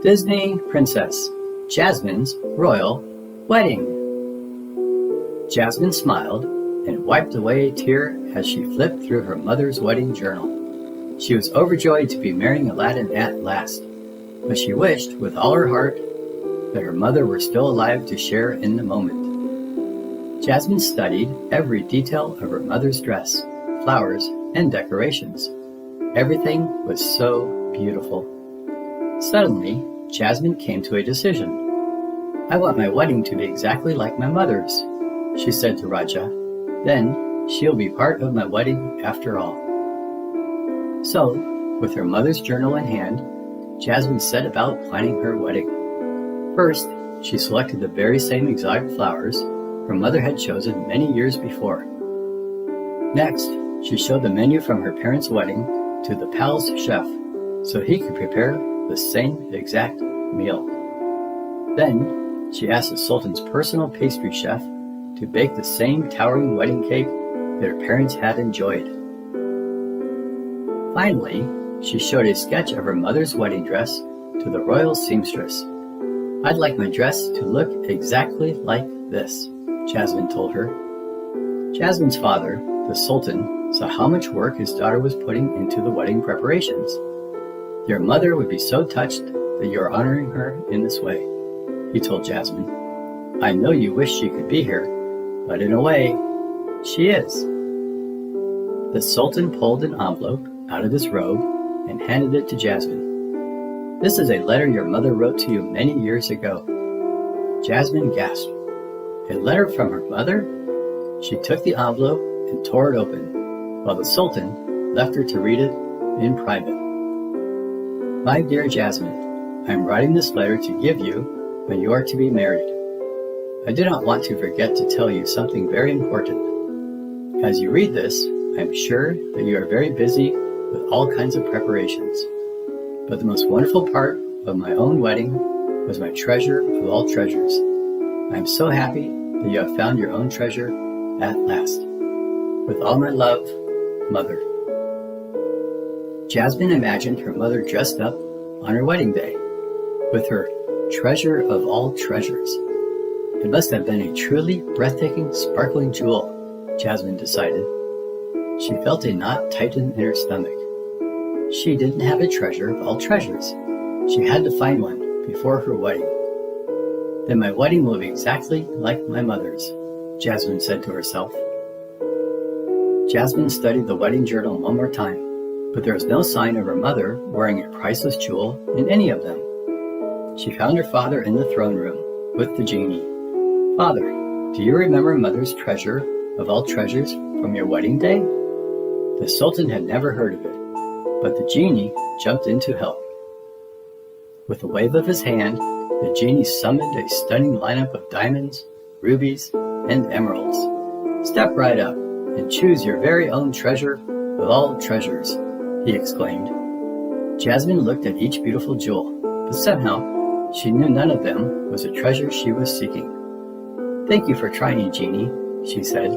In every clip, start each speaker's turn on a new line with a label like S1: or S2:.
S1: Disney Princess Jasmine's Royal Wedding. Jasmine smiled and wiped away a tear as she flipped through her mother's wedding journal. She was overjoyed to be marrying Aladdin at last, but she wished with all her heart that her mother were still alive to share in the moment. Jasmine studied every detail of her mother's dress, flowers, and decorations. Everything was so beautiful. Suddenly, Jasmine came to a decision. "I want my wedding to be exactly like my mother's," she said to Rajah. "Then she'll be part of my wedding after all." So, with her mother's journal in hand, Jasmine set about planning her wedding. First, she selected the very same exotic flowers her mother had chosen many years before. Next, she showed the menu from her parents' wedding to the palace chef so he could prepare the same exact meal. Then, she asked the Sultan's personal pastry chef to bake the same towering wedding cake that her parents had enjoyed. Finally, she showed a sketch of her mother's wedding dress to the royal seamstress. "I'd like my dress to look exactly like this," Jasmine told her. Jasmine's father, the Sultan, saw how much work his daughter was putting into the wedding preparations. "Your mother would be so touched that you are honoring her in this way," he told Jasmine. "I know you wish she could be here, but in a way, she is." The Sultan pulled an envelope out of his robe and handed it to Jasmine. "This is a letter your mother wrote to you many years ago." Jasmine gasped. A letter from her mother? She took the envelope and tore it open, while the Sultan left her to read it in private. "My dear Jasmine, I am writing this letter to give you when you are to be married. I do not want to forget to tell you something very important. As you read this, I am sure that you are very busy with all kinds of preparations. But the most wonderful part of my own wedding was my treasure of all treasures. I am so happy that you have found your own treasure at last. With all my love, Mother." Jasmine imagined her mother dressed up on her wedding day with her treasure of all treasures. It must have been a truly breathtaking, sparkling jewel, Jasmine decided. She felt a knot tighten in her stomach. She didn't have a treasure of all treasures. She had to find one before her wedding. "Then my wedding will be exactly like my mother's," Jasmine said to herself. Jasmine studied the wedding journal one more time, but there was no sign of her mother wearing a priceless jewel in any of them. She found her father in the throne room with the genie. "Father, do you remember Mother's treasure of all treasures from your wedding day?" The Sultan had never heard of it, but the genie jumped in to help. With a wave of his hand, the genie summoned a stunning lineup of diamonds, rubies, and emeralds. "Step right up and choose your very own treasure of all treasures," he exclaimed. Jasmine looked at each beautiful jewel, but somehow she knew none of them was a treasure she was seeking. "Thank you for trying, Genie," she said.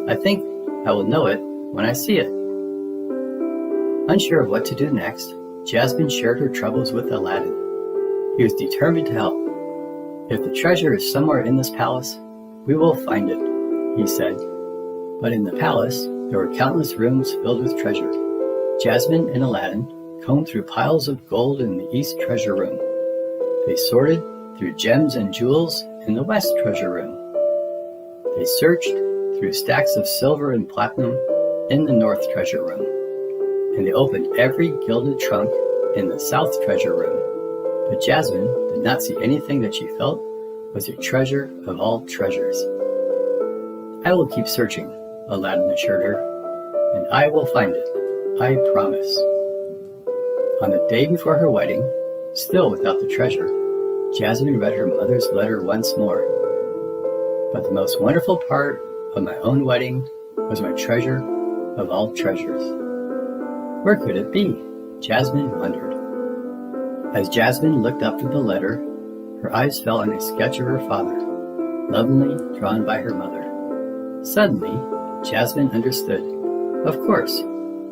S1: "I think I will know it when I see it." Unsure of what to do next, Jasmine shared her troubles with Aladdin. He was determined to help. "If the treasure is somewhere in this palace, we will find it," he said. But in the palace, there were countless rooms filled with treasure. Jasmine and Aladdin combed through piles of gold in the East Treasure Room. They sorted through gems and jewels in the West Treasure Room. They searched through stacks of silver and platinum in the North Treasure Room. And they opened every gilded trunk in the South Treasure Room. But Jasmine did not see anything that she felt was a treasure of all treasures. "I will keep searching," Aladdin assured her, "and I will find it, I promise." On the day before her wedding, still without the treasure, Jasmine read her mother's letter once more. "But the most wonderful part of my own wedding was my treasure of all treasures." Where could it be? Jasmine wondered. As Jasmine looked up from the letter, her eyes fell on a sketch of her father, lovingly drawn by her mother. Suddenly, Jasmine understood. Of course,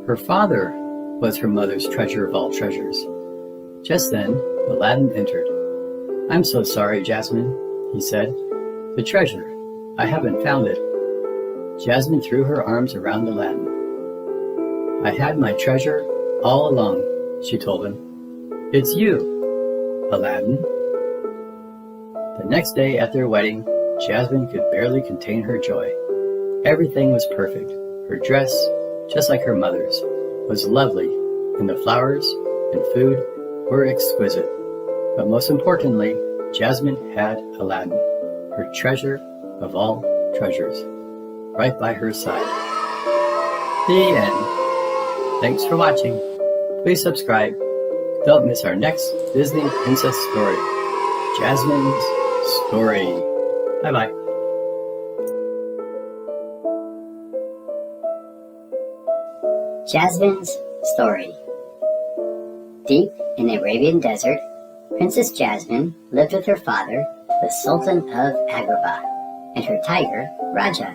S1: her father was her mother's treasure of all treasures. Just then, Aladdin entered. "I'm so sorry, Jasmine," he said. "The treasure. I haven't found it." Jasmine threw her arms around Aladdin. "I had my treasure all along," she told him. "It's you, Aladdin." The next day at their wedding, Jasmine could barely contain her joy. Everything was perfect. Her dress, just like her mother's, was lovely, and the flowers and food were exquisite. But most importantly, Jasmine had Aladdin, her treasure of all treasures, right by her side. The end. Thanks for watching. Please subscribe. Don't miss our next Disney princess story, Jasmine's Story. Bye-bye.
S2: Jasmine's Story. Deep in the Arabian desert, Princess Jasmine lived with her father, the Sultan of Agrabah, and her tiger, Rajah.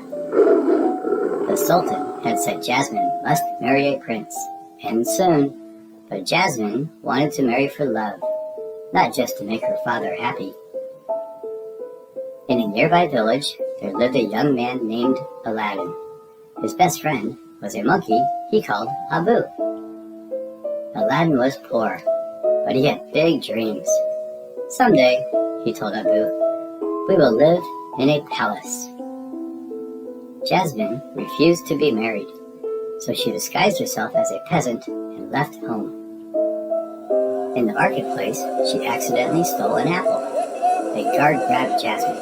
S2: The Sultan had said Jasmine must marry a prince, and soon, but Jasmine wanted to marry for love, not just to make her father happy. In a nearby village, there lived a young man named Aladdin. His best friend was a monkey he called Abu. Aladdin was poor, but he had big dreams. "Someday," he told Abu, "we will live in a palace." Jasmine refused to be married, so she disguised herself as a peasant and left home. In the marketplace, she accidentally stole an apple. A guard grabbed Jasmine,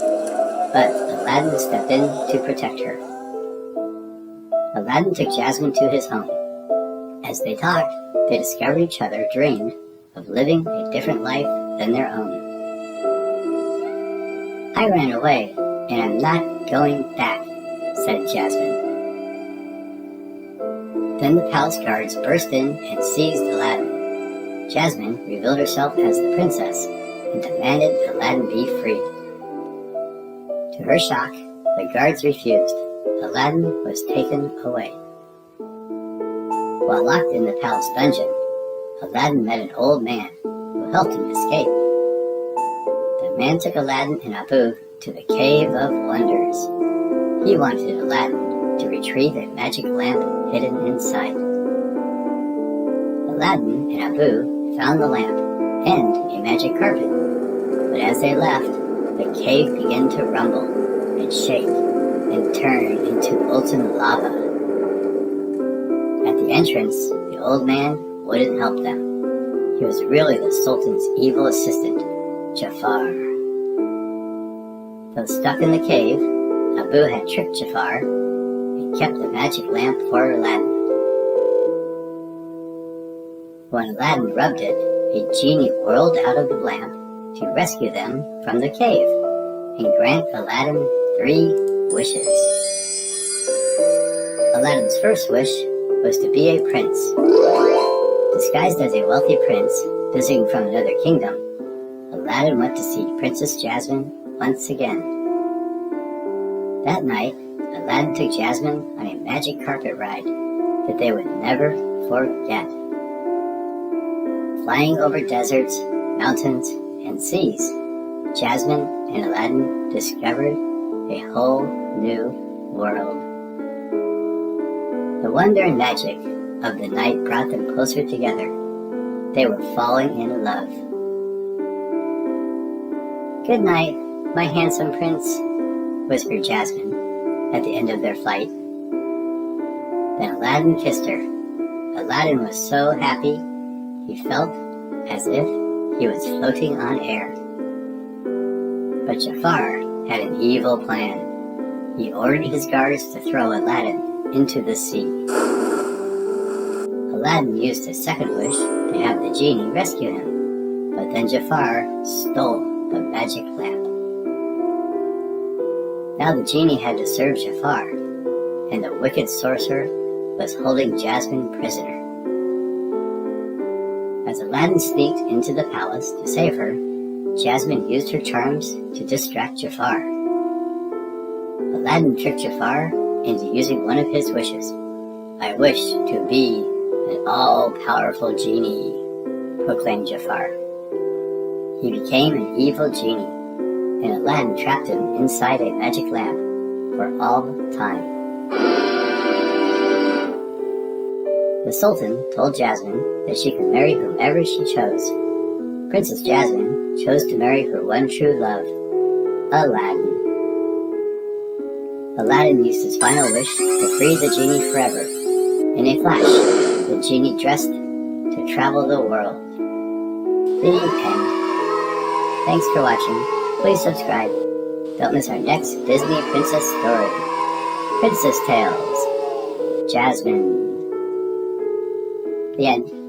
S2: but Aladdin stepped in to protect her. Aladdin took Jasmine to his home. As they talked, they discovered each other dreamed of living a different life than their own. "I ran away, and I'm not going back," said Jasmine. Then the palace guards burst in and seized Aladdin. Jasmine revealed herself as the princess and demanded Aladdin be freed. To her shock, the guards refused. Aladdin was taken away. While locked in the palace dungeon, Aladdin met an old man who helped him escape. The man took Aladdin and Abu to the Cave of Wonders. He wanted Aladdin to retrieve a magic lamp hidden inside. Aladdin and Abu found the lamp and a magic carpet, but as they left, the cave began to rumble and shake and turn into molten lava. At the entrance, the old man wouldn't help them. He was really the Sultan's evil assistant, Jafar. Though stuck in the cave, Abu had tricked Jafar and kept the magic lamp for Aladdin. When Aladdin rubbed it, a genie whirled out of the lamp to rescue them from the cave and grant Aladdin 3 wishes. Aladdin's first wish was to be a prince. Disguised as a wealthy prince visiting from another kingdom, Aladdin went to see Princess Jasmine once again. That night, Aladdin took Jasmine on a magic carpet ride that they would never forget. Flying over deserts, mountains, and seas, Jasmine and Aladdin discovered a whole new world. The wonder and magic of the night brought them closer together. They were falling in love. "Good night, my handsome prince," whispered Jasmine at the end of their flight. Then Aladdin kissed her. Aladdin was so happy, he felt as if he was floating on air. But Jafar had an evil plan. He ordered his guards to throw Aladdin into the sea. Aladdin used his second wish to have the genie rescue him, but then Jafar stole the magic lamp. Now the genie had to serve Jafar, and the wicked sorcerer was holding Jasmine prisoner. As Aladdin sneaked into the palace to save her, Jasmine used her charms to distract Jafar. Aladdin tricked Jafar into using one of his wishes. "I wish to be an all-powerful genie," proclaimed Jafar. He became an evil genie, and Aladdin trapped him inside a magic lamp for all time. The Sultan told Jasmine that she could marry whomever she chose. Princess Jasmine chose to marry her one true love, Aladdin. Aladdin used his final wish to free the genie forever. In a flash, the genie dressed to travel the world. The end. Thanks for watching. Please subscribe. Don't miss our next Disney princess story. Princess Tales. Jasmine. The end.